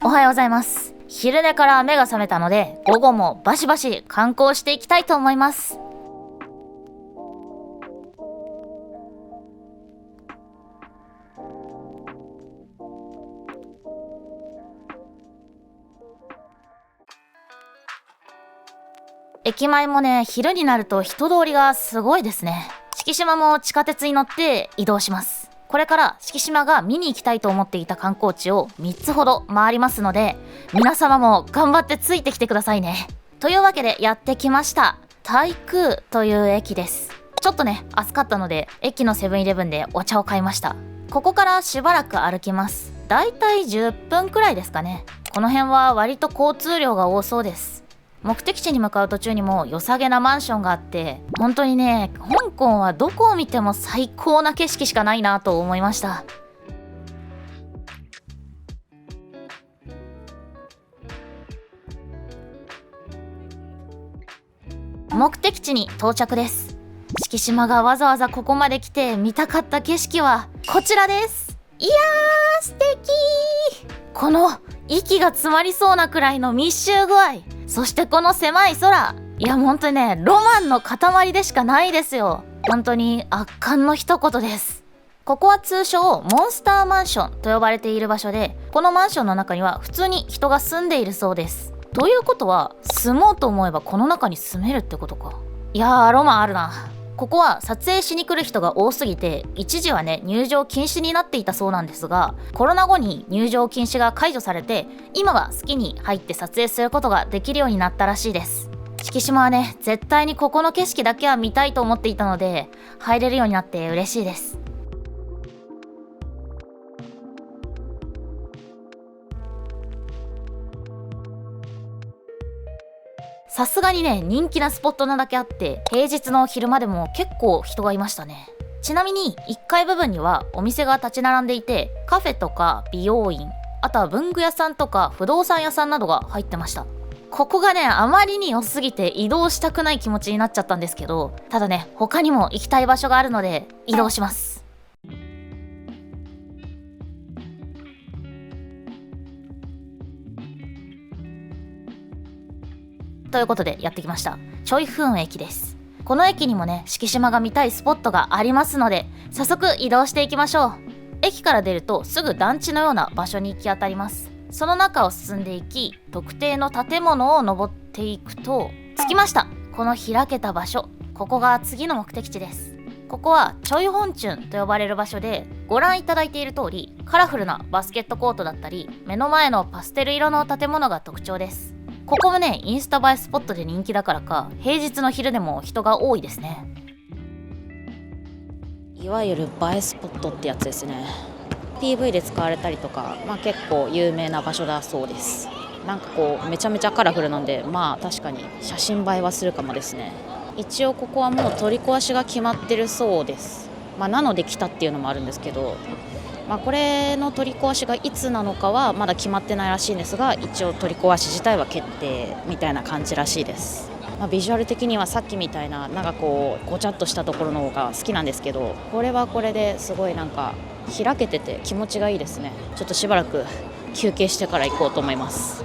おはようございます。昼寝から目が覚めたので、午後もバシバシ観光していきたいと思います。駅前もね、昼になると人通りがすごいですね。敷島も地下鉄に乗って移動します。これから敷島が見に行きたいと思っていた観光地を3つほど回りますので、皆様も頑張ってついてきてくださいね。というわけでやってきました。台空という駅です。ちょっとね、暑かったので駅のセブンイレブンでお茶を買いました。ここからしばらく歩きます。だいたい10分くらいですかね。この辺は割と交通量が多そうです。目的地に向かう途中にも良さげなマンションがあって、本当にね、香港はどこを見ても最高な景色しかないなと思いました。目的地に到着です。敷島がわざわざここまで来て見たかった景色はこちらです。いやー、素敵ー。この息が詰まりそうなくらいの密集具合、そしてこの狭い空、いや本当にね、ロマンの塊でしかないですよ。本当に圧巻の一言です。ここは通称モンスターマンションと呼ばれている場所で、このマンションの中には普通に人が住んでいるそうです。ということは、住もうと思えばこの中に住めるってことか。いやー、ロマンあるな。ここは撮影しに来る人が多すぎて、一時はね、入場禁止になっていたそうなんですが、コロナ後に入場禁止が解除されて、今は好きに入って撮影することができるようになったらしいです。敷島はね、絶対にここの景色だけは見たいと思っていたので、入れるようになって嬉しいです。さすがにね、人気なスポットなだけあって、平日の昼間でも結構人がいましたね。ちなみに1階部分にはお店が立ち並んでいて、カフェとか美容院、あとは文具屋さんとか不動産屋さんなどが入ってました。ここがね、あまりに良すぎて移動したくない気持ちになっちゃったんですけど、ただね、他にも行きたい場所があるので移動します。ということでやってきました。チョイフン駅です。この駅にもね、敷島が見たいスポットがありますので、早速移動していきましょう。駅から出るとすぐ団地のような場所に行き当たります。その中を進んでいき、特定の建物を登っていくと、着きました。この開けた場所、ここが次の目的地です。ここはチョイホンチュンと呼ばれる場所で、ご覧いただいている通り、カラフルなバスケットコートだったり、目の前のパステル色の建物が特徴です。ここもね、インスタ映えスポットで人気だからか、平日の昼でも人が多いですね。いわゆる映えスポットってやつですね。 PV で使われたりとか、結構有名な場所だそうです。なんかこうめちゃめちゃカラフルなんで、確かに写真映えはするかもですね。一応ここはもう取り壊しが決まってるそうです。なので来たっていうのもあるんですけど、これの取り壊しがいつなのかはまだ決まってないらしいんですが、一応取り壊し自体は決定みたいな感じらしいです。ビジュアル的にはさっきみたいななんかこうごちゃっとしたところの方が好きなんですけど、これはこれですごいなんか開けてて気持ちがいいですね。ちょっとしばらく休憩してから行こうと思います。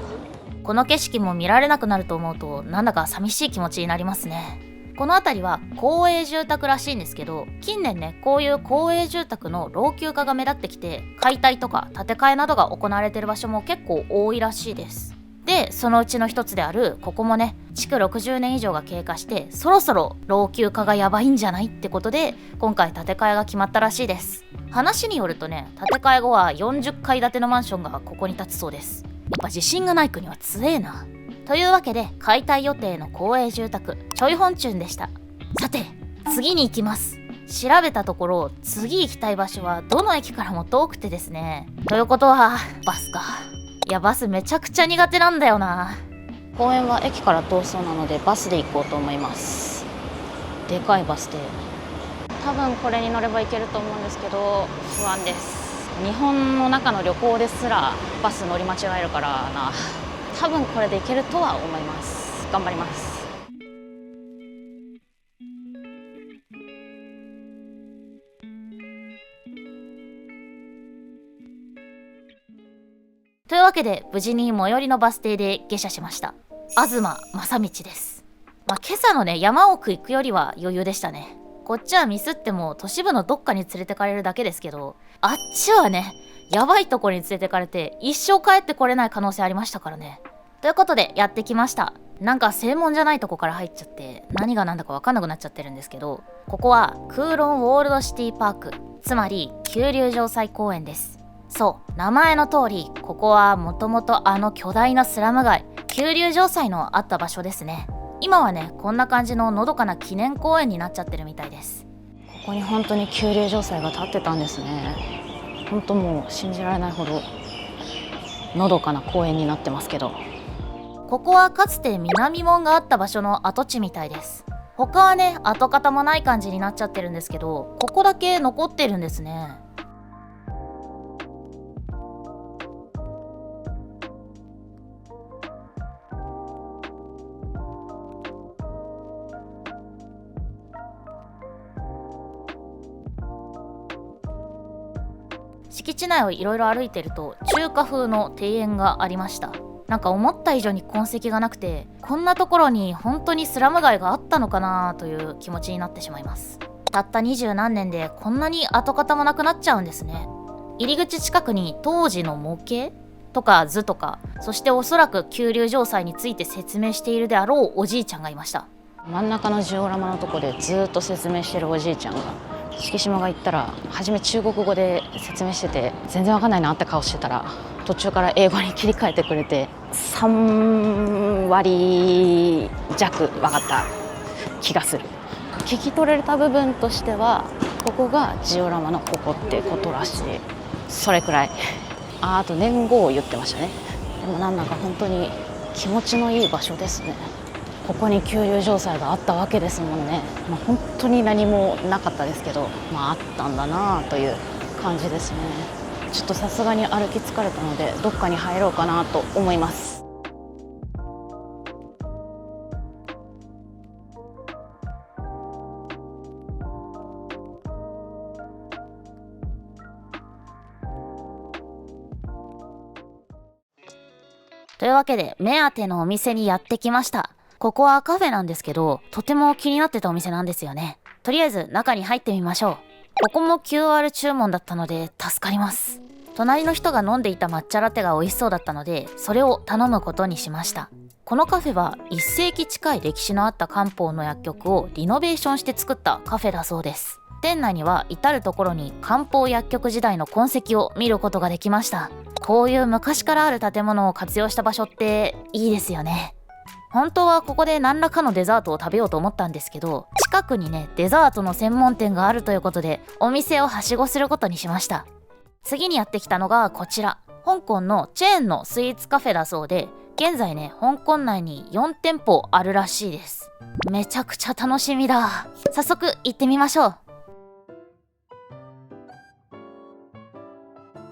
この景色も見られなくなると思うと、なんだか寂しい気持ちになりますね。この辺りは公営住宅らしいんですけど、近年ね、こういう公営住宅の老朽化が目立ってきて、解体とか建て替えなどが行われている場所も結構多いらしいです。で、そのうちの一つであるここもね、築60年以上が経過して、そろそろ老朽化がやばいんじゃないってことで、今回建て替えが決まったらしいです。話によるとね、建て替え後は40階建てのマンションがここに建つそうです。やっぱ地震がない国は強えな。というわけで、解体予定の公営住宅チョイホンチュンでした。さて、次に行きます。調べたところ、次行きたい場所はどの駅からも遠くてですね。ということはバスか。いや、バスめちゃくちゃ苦手なんだよな。公園は駅から遠そうなのでバスで行こうと思います。でかいバス停、多分これに乗れば行けると思うんですけど、不安です。日本の中の旅行ですらバス乗り間違えるからな。多分これで行けるとは思います。頑張ります。というわけで無事に最寄りのバス停で下車しました。東正道です。今朝のね山奥行くよりは余裕でしたね。こっちはミスっても都市部のどっかに連れてかれるだけですけど、あっちはねやばいところに連れてかれて一生帰ってこれない可能性ありましたからね。ということでやってきました。なんか正門じゃないとこから入っちゃって何が何だか分かんなくなっちゃってるんですけど、ここは空論ウォールドシティパーク、つまり急流城西公園です。そう名前の通りここはもともとあの巨大なスラム街急流城西のあった場所ですね。今はねこんな感じののどかな記念公園になっちゃってるみたいです。ここに本当に急流城西が建ってたんですね。本当もう信じられないほどのどかな公園になってますけど、ここはかつて南門があった場所の跡地みたいです。他はね跡形もない感じになっちゃってるんですけど、ここだけ残ってるんですね。敷地内をいろいろ歩いてると中華風の庭園がありました。なんか思った以上に痕跡がなくて、こんなところに本当にスラム街があったのかなという気持ちになってしまいます。たった20何年でこんなに跡形もなくなっちゃうんですね。入り口近くに当時の模型とか図とか、そしておそらく急流城西について説明しているであろうおじいちゃんがいました。真ん中のジオラマのとこでずっと説明してるおじいちゃんが、敷島が言ったら初め中国語で説明してて全然わかんないなって顔してたら、途中から英語に切り替えてくれて3割弱分かった気がする。聞き取れた部分としてはここがジオラマのここってことらしい。それくらい。あと年号を言ってましたね。でもなんだか本当に気持ちのいい場所ですね。ここに急流城西があったわけですもんね。本当に何もなかったですけど、あったんだなという感じですね。ちょっとさすがに歩き疲れたのでどっかに入ろうかなと思います。というわけで目当てのお店にやってきました。ここはカフェなんですけど、とても気になってたお店なんですよね。とりあえず中に入ってみましょう。ここも QR 注文だったので助かります。隣の人が飲んでいた抹茶ラテが美味しそうだったので、それを頼むことにしました。このカフェは1世紀近い歴史のあった漢方の薬局をリノベーションして作ったカフェだそうです。店内には至る所に漢方薬局時代の痕跡を見ることができました。こういう昔からある建物を活用した場所っていいですよね。本当はここで何らかのデザートを食べようと思ったんですけど、近くにねデザートの専門店があるということでお店をはしごすることにしました。次にやってきたのがこちら、香港のチェーンのスイーツカフェだそうで、現在ね香港内に4店舗あるらしいです。めちゃくちゃ楽しみだ。早速行ってみましょう。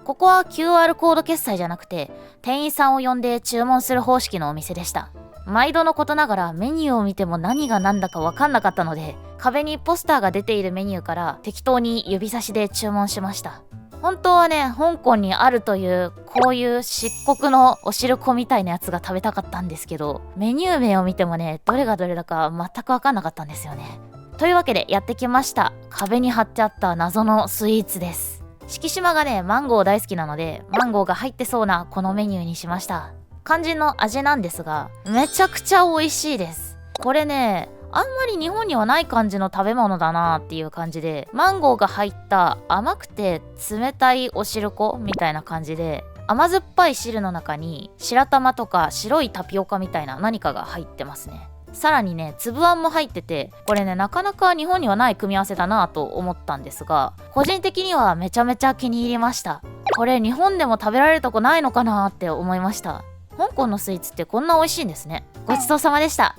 ここは QR コード決済じゃなくて店員さんを呼んで注文する方式のお店でした。毎度のことながらメニューを見ても何が何だか分かんなかったので、壁にポスターが出ているメニューから適当に指差しで注文しました。本当はね香港にあるというこういう漆黒のお汁粉みたいなやつが食べたかったんですけど、メニュー名を見てもねどれがどれだか全く分かんなかったんですよね。というわけでやってきました。壁に貼ってあった謎のスイーツです。敷島がねマンゴー大好きなのでマンゴーが入ってそうなこのメニューにしました。肝心の味なんですがめちゃくちゃ美味しいです。これねあんまり日本にはない感じの食べ物だなっていう感じで、マンゴーが入った甘くて冷たいお汁粉みたいな感じで、甘酸っぱい汁の中に白玉とか白いタピオカみたいな何かが入ってますね。さらにね粒あんも入ってて、これねなかなか日本にはない組み合わせだなと思ったんですが、個人的にはめちゃめちゃ気に入りました。これ日本でも食べられるとこないのかなって思いました。香港のスイーツってこんな美味しいんですね。ごちそうさまでした。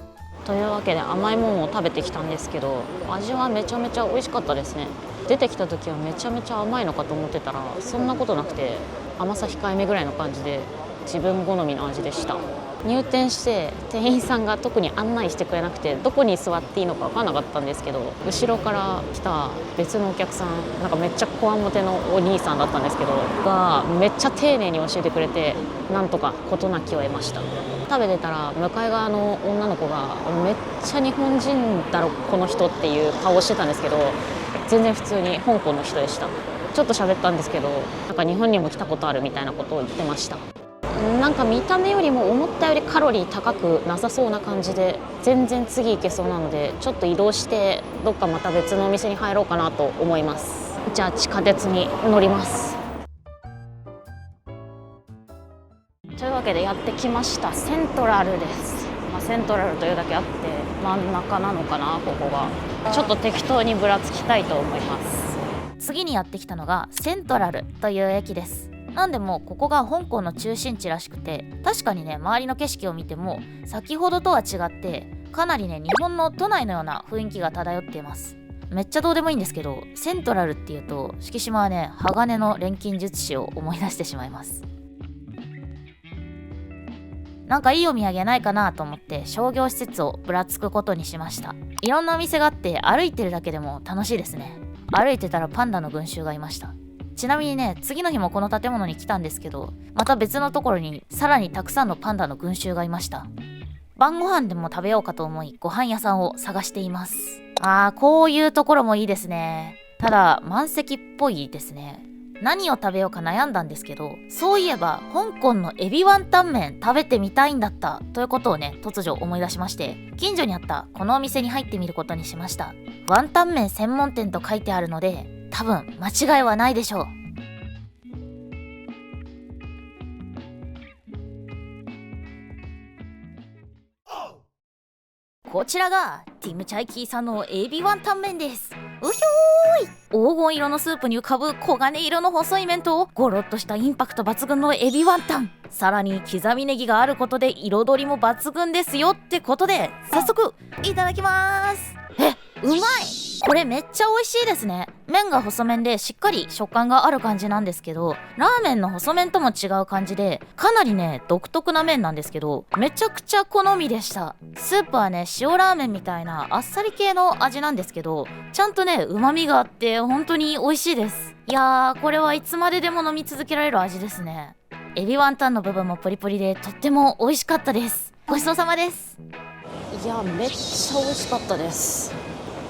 というわけで甘いものを食べてきたんですけど、味はめちゃめちゃ美味しかったですね。出てきた時はめちゃめちゃ甘いのかと思ってたらそんなことなくて、甘さ控えめぐらいの感じで自分好みの味でした。入店して店員さんが特に案内してくれなくて、どこに座っていいのか分からなかったんですけど、後ろから来た別のお客さん、なんかめっちゃこわもてのお兄さんだったんですけどがめっちゃ丁寧に教えてくれて、なんとか事なきを得ました。食べてたら向かい側の女の子がめっちゃ日本人だろこの人っていう顔をしてたんですけど、全然普通に香港の人でした。ちょっと喋ったんですけど、なんか日本にも来たことあるみたいなことを言ってました。なんか見た目よりも思ったよりカロリー高くなさそうな感じで、全然次行けそうなので、ちょっと移動してどっかまた別のお店に入ろうかなと思います。じゃあ地下鉄に乗ります。というわけでやってきましたセントラルです。セントラルというだけあって真ん中なのかな、ここが。ちょっと適当にぶらつきたいと思います。次にやってきたのがセントラルという駅です。なんでもここが香港の中心地らしくて、確かにね、周りの景色を見ても先ほどとは違ってかなりね、日本の都内のような雰囲気が漂っています。めっちゃどうでもいいんですけど、セントラルっていうと敷島はね、鋼の錬金術師を思い出してしまいます。なんかいいお土産ないかなと思って商業施設をぶらつくことにしました。いろんなお店があって歩いてるだけでも楽しいですね。歩いてたらパンダの群衆がいました。ちなみにね、次の日もこの建物に来たんですけど、また別のところにさらにたくさんのパンダの群衆がいました。晩ご飯でも食べようかと思い、ご飯屋さんを探しています。こういうところもいいですね。ただ満席っぽいですね。何を食べようか悩んだんですけど、そういえば香港のエビワンタン麺食べてみたいんだったということをね、突如思い出しまして、近所にあったこのお店に入ってみることにしました。ワンタン麺専門店と書いてあるので、多分間違いはないでしょう。こちらがティムチャイキーさんのエビワンタン麺です。うひょーい。黄金色のスープに浮かぶ黄金色の細い麺とゴロッとしたインパクト抜群のエビワンタン、さらに刻みネギがあることで彩りも抜群ですよってことで、早速いただきまーす。うまい。これめっちゃ美味しいですね。麺が細麺でしっかり食感がある感じなんですけど、ラーメンの細麺とも違う感じで、かなりね独特な麺なんですけど、めちゃくちゃ好みでした。スープはね、塩ラーメンみたいなあっさり系の味なんですけど、ちゃんとね旨味があって本当に美味しいです。いやー、これはいつまででも飲み続けられる味ですね。エビワンタンの部分もプリプリでとっても美味しかったです。ごちそうさまです。いや、めっちゃ美味しかったです。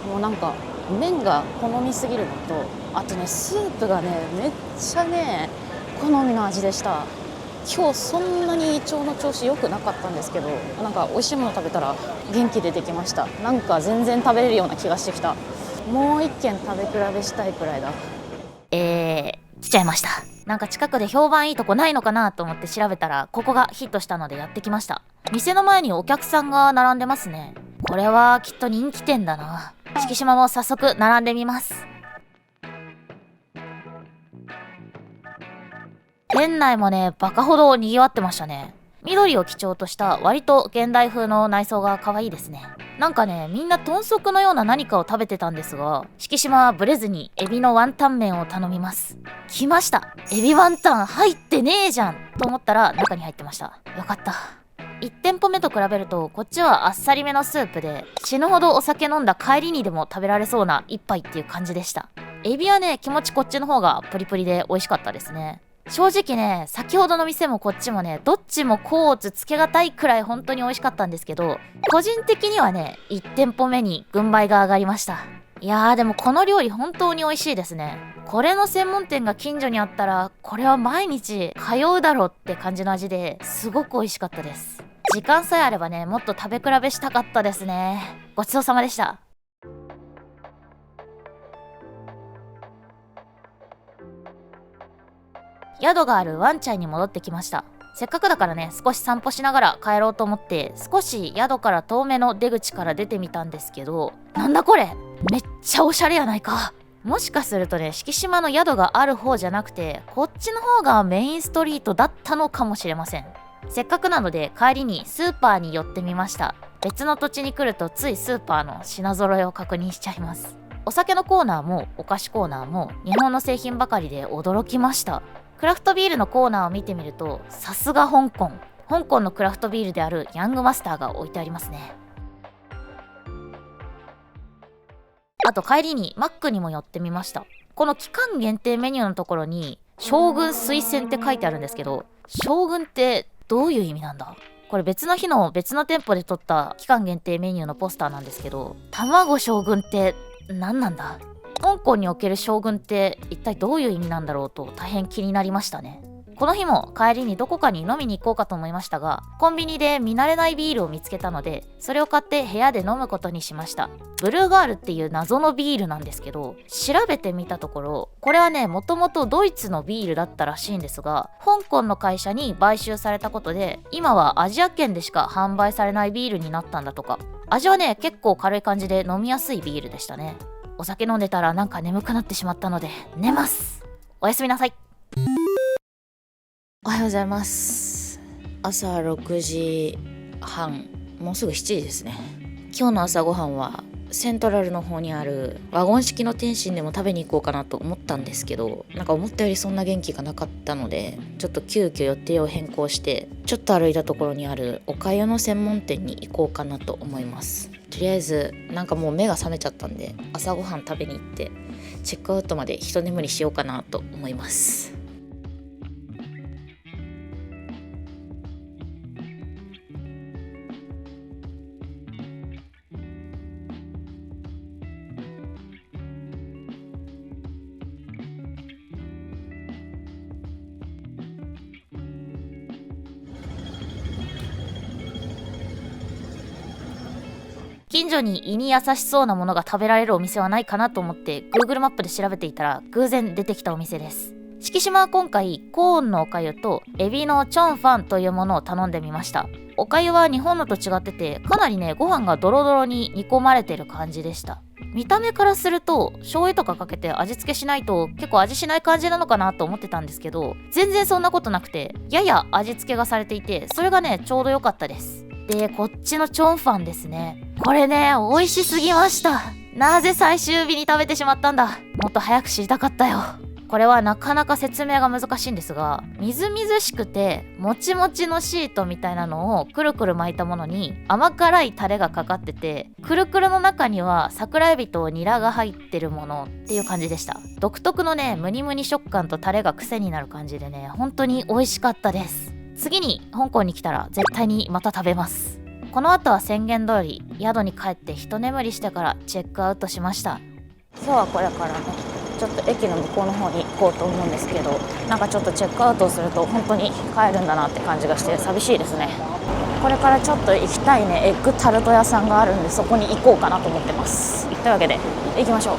もうなんか麺が好みすぎるのと、あとねスープがねめっちゃね好みの味でした。今日そんなに胃腸の調子良くなかったんですけど、なんか美味しいもの食べたら元気出てきました。なんか全然食べれるような気がしてきた。もう一軒食べ比べしたいくらいだ。来ちゃいました。なんか近くで評判いいとこないのかなと思って調べたら、ここがヒットしたのでやってきました。店の前にお客さんが並んでますね。これはきっと人気店だな。敷島も早速並んでみます。店内もね、バカほど賑わってましたね。緑を基調とした割と現代風の内装が可愛いですね。なんかね、みんな豚足のような何かを食べてたんですが、敷島はブレずにエビのワンタン麺を頼みます。来ました。エビワンタン入ってねえじゃんと思ったら中に入ってました。よかった。1店舗目と比べるとこっちはあっさりめのスープで、死ぬほどお酒飲んだ帰りにでも食べられそうな一杯っていう感じでした。エビはね、気持ちこっちの方がプリプリで美味しかったですね。正直ね、先ほどの店もこっちもね、どっちも甲乙つけがたいくらい本当に美味しかったんですけど、個人的にはね、1店舗目に軍配が上がりました。いやー、でもこの料理本当に美味しいですね。これの専門店が近所にあったら、これは毎日通うだろうって感じの味ですごく美味しかったです。時間さえあればね、もっと食べ比べしたかったですね。ごちそうさまでした。宿があるワンチャイに戻ってきました。せっかくだからね、少し散歩しながら帰ろうと思って、少し宿から遠めの出口から出てみたんですけど、なんだこれ、めっちゃおしゃれやないか。もしかするとね、敷島の宿がある方じゃなくて、こっちの方がメインストリートだったのかもしれません。せっかくなので帰りにスーパーに寄ってみました。別の土地に来るとついスーパーの品揃えを確認しちゃいます。お酒のコーナーもお菓子コーナーも日本の製品ばかりで驚きました。クラフトビールのコーナーを見てみると、さすが香港のクラフトビールであるヤングマスターが置いてありますね。あと帰りにマックにも寄ってみました。この期間限定メニューのところに将軍推薦って書いてあるんですけど、将軍ってどういう意味なんだ？これ別の日の別の店舗で撮った期間限定メニューのポスターなんですけど、卵将軍って何なんだ？香港における将軍って一体どういう意味なんだろうと大変気になりましたね。この日も帰りにどこかに飲みに行こうかと思いましたが、コンビニで見慣れないビールを見つけたので、それを買って部屋で飲むことにしました。ブルーガールっていう謎のビールなんですけど、調べてみたところ、これはね、もともとドイツのビールだったらしいんですが、香港の会社に買収されたことで、今はアジア圏でしか販売されないビールになったんだとか。味はね、結構軽い感じで飲みやすいビールでしたね。お酒飲んでたらなんか眠くなってしまったので寝ます。おやすみなさい。おはようございます。朝6時半、もうすぐ7時ですね。今日の朝ごはんはセントラルの方にあるワゴン式の点心でも食べに行こうかなと思ったんですけど、なんか思ったよりそんな元気がなかったので、ちょっと急遽予定を変更して、ちょっと歩いたところにあるおかゆの専門店に行こうかなと思います。とりあえずなんかもう目が覚めちゃったんで、朝ごはん食べに行ってチェックアウトまで一眠りしようかなと思います。近所に胃に優しそうなものが食べられるお店はないかなと思って Google マップで調べていたら偶然出てきたお店です。敷島は今回コーンのおかゆとエビのチョンファンというものを頼んでみました。おかゆは日本のと違ってて、かなりね、ご飯がドロドロに煮込まれてる感じでした。見た目からすると醤油とかかけて味付けしないと結構味しない感じなのかなと思ってたんですけど、全然そんなことなくて、やや味付けがされていて、それがねちょうど良かったです。で、こっちのチョンファンですね。これね、美味しすぎました。なぜ最終日に食べてしまったんだ。もっと早く知りたかったよ。これはなかなか説明が難しいんですが、みずみずしくてもちもちのシートみたいなのをくるくる巻いたものに甘辛いタレがかかってて、くるくるの中には桜エビとニラが入ってるものっていう感じでした。独特のね、ムニムニ食感とタレが癖になる感じでね、本当に美味しかったです。次に香港に来たら絶対にまた食べます。この後は宣言通り宿に帰って一眠りしてからチェックアウトしました。今日はこれからね、ちょっと駅の向こうの方に行こうと思うんですけど、なんかちょっとチェックアウトをすると本当に帰るんだなって感じがして寂しいですね。これからちょっと行きたいね、エッグタルト屋さんがあるんで、そこに行こうかなと思ってます。というわけで行きましょう。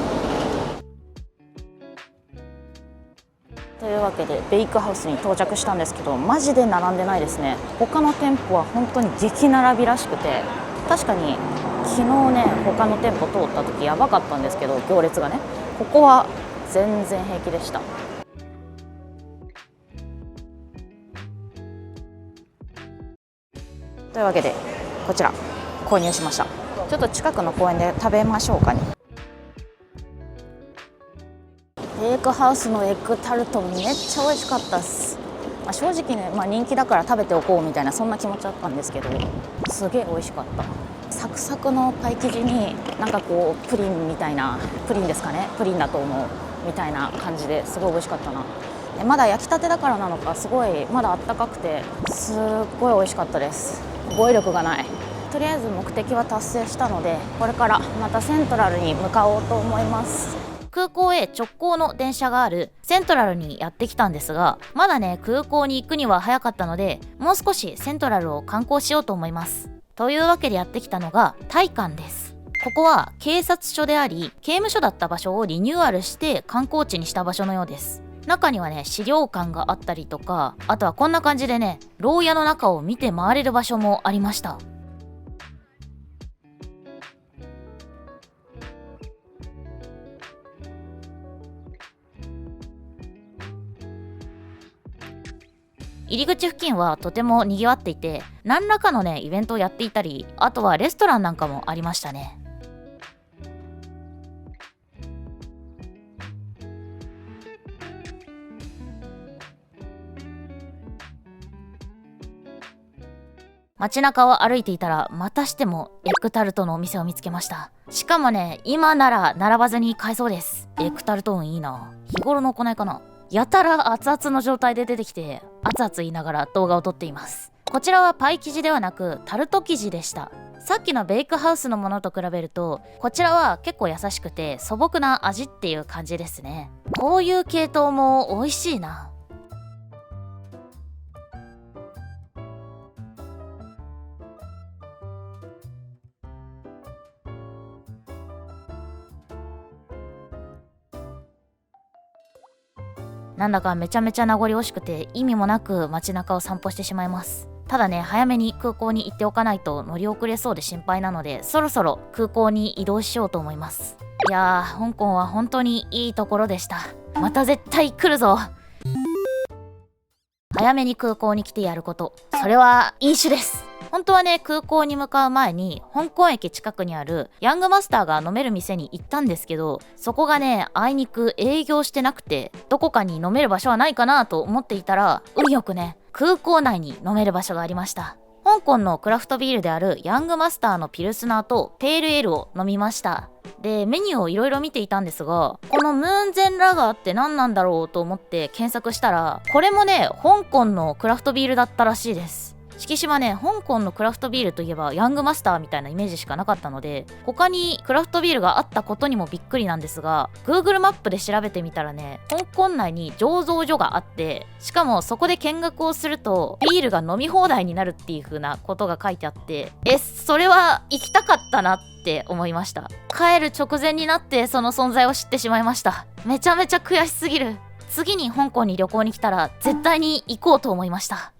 というわけでベイクハウスに到着したんですけど、マジで並んでないですね。他の店舗は本当に激並びらしくて、確かに昨日ね、他の店舗通った時やばかったんですけど、行列がね、ここは全然平気でした。というわけでこちら購入しました。ちょっと近くの公園で食べましょうかね。ベイクハウスのエッグタルトめっちゃ美味しかったっす。正直ね、人気だから食べておこうみたいな、そんな気持ちだったんですけど、すげえ美味しかった。サクサクのパイ生地になんかこうプリンみたいな、プリンですかね、プリンだと思うみたいな感じですごい美味しかったな。まだ焼きたてだからなのか、すごいまだあったかくてすっごい美味しかったです。語彙力がない。とりあえず目的は達成したので、これからまたセントラルに向かおうと思います。空港へ直行の電車があるセントラルにやってきたんですが、まだね、空港に行くには早かったので、もう少しセントラルを観光しようと思います。というわけでやってきたのがタイです。ここは警察署であり、刑務所だった場所をリニューアルして観光地にした場所のようです。中にはね、資料館があったりとか、あとはこんな感じでね、牢屋の中を見て回れる場所もありました。入り口付近はとても賑わっていて、何らかのねイベントをやっていたり、あとはレストランなんかもありましたね。街中を歩いていたらまたしてもエッグタルトのお店を見つけました。しかもね、今なら並ばずに買えそうです。エッグタルト運いいな。日頃の行いかな。やたら熱々の状態で出てきて熱々言いながら動画を撮っています。こちらはパイ生地ではなくタルト生地でした。さっきのベイクハウスのものと比べるとこちらは結構優しくて素朴な味っていう感じですね。こういう系統も美味しいな。なんだかめちゃめちゃ名残惜しくて意味もなく街中を散歩してしまいます。ただね、早めに空港に行っておかないと乗り遅れそうで心配なので、そろそろ空港に移動しようと思います。いやー、香港は本当にいいところでした。また絶対来るぞ。早めに空港に来てやること、それは飲酒です。本当はね、空港に向かう前に香港駅近くにあるヤングマスターが飲める店に行ったんですけど、そこがね、あいにく営業してなくて、どこかに飲める場所はないかなと思っていたら、運よくね、空港内に飲める場所がありました。香港のクラフトビールであるヤングマスターのピルスナーとペールエールを飲みました。で、メニューをいろいろ見ていたんですが、このムーンゼンラガーって何なんだろうと思って検索したら、これもね、香港のクラフトビールだったらしいです。敷島ね、香港のクラフトビールといえばヤングマスターみたいなイメージしかなかったので、他にクラフトビールがあったことにもびっくりなんですが、 Google マップで調べてみたらね、香港内に醸造所があって、しかもそこで見学をするとビールが飲み放題になるっていう風なことが書いてあって、それは行きたかったなって思いました。帰る直前になってその存在を知ってしまいました。めちゃめちゃ悔しすぎる。次に香港に旅行に来たら絶対に行こうと思いました。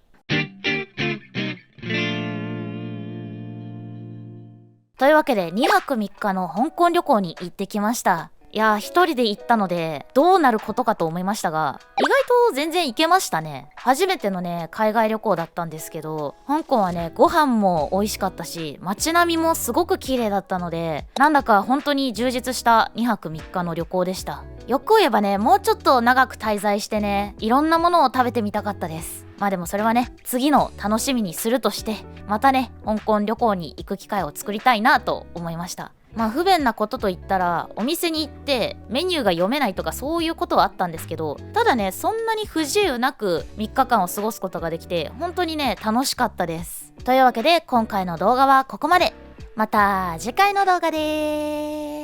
というわけで2泊3日の香港旅行に行ってきました。いやー、一人で行ったのでどうなることかと思いましたが、意外と全然行けましたね。初めてのね、海外旅行だったんですけど、香港はね、ご飯も美味しかったし、街並みもすごく綺麗だったので、なんだか本当に充実した2泊3日の旅行でした。欲を言えばね、もうちょっと長く滞在してね、いろんなものを食べてみたかったです。まあでもそれはね、次の楽しみにするとして、またね、香港旅行に行く機会を作りたいなと思いました。まあ不便なことといったら、お店に行ってメニューが読めないとかそういうことはあったんですけど、ただね、そんなに不自由なく3日間を過ごすことができて、本当にね、楽しかったです。というわけで今回の動画はここまで。また次回の動画でーす。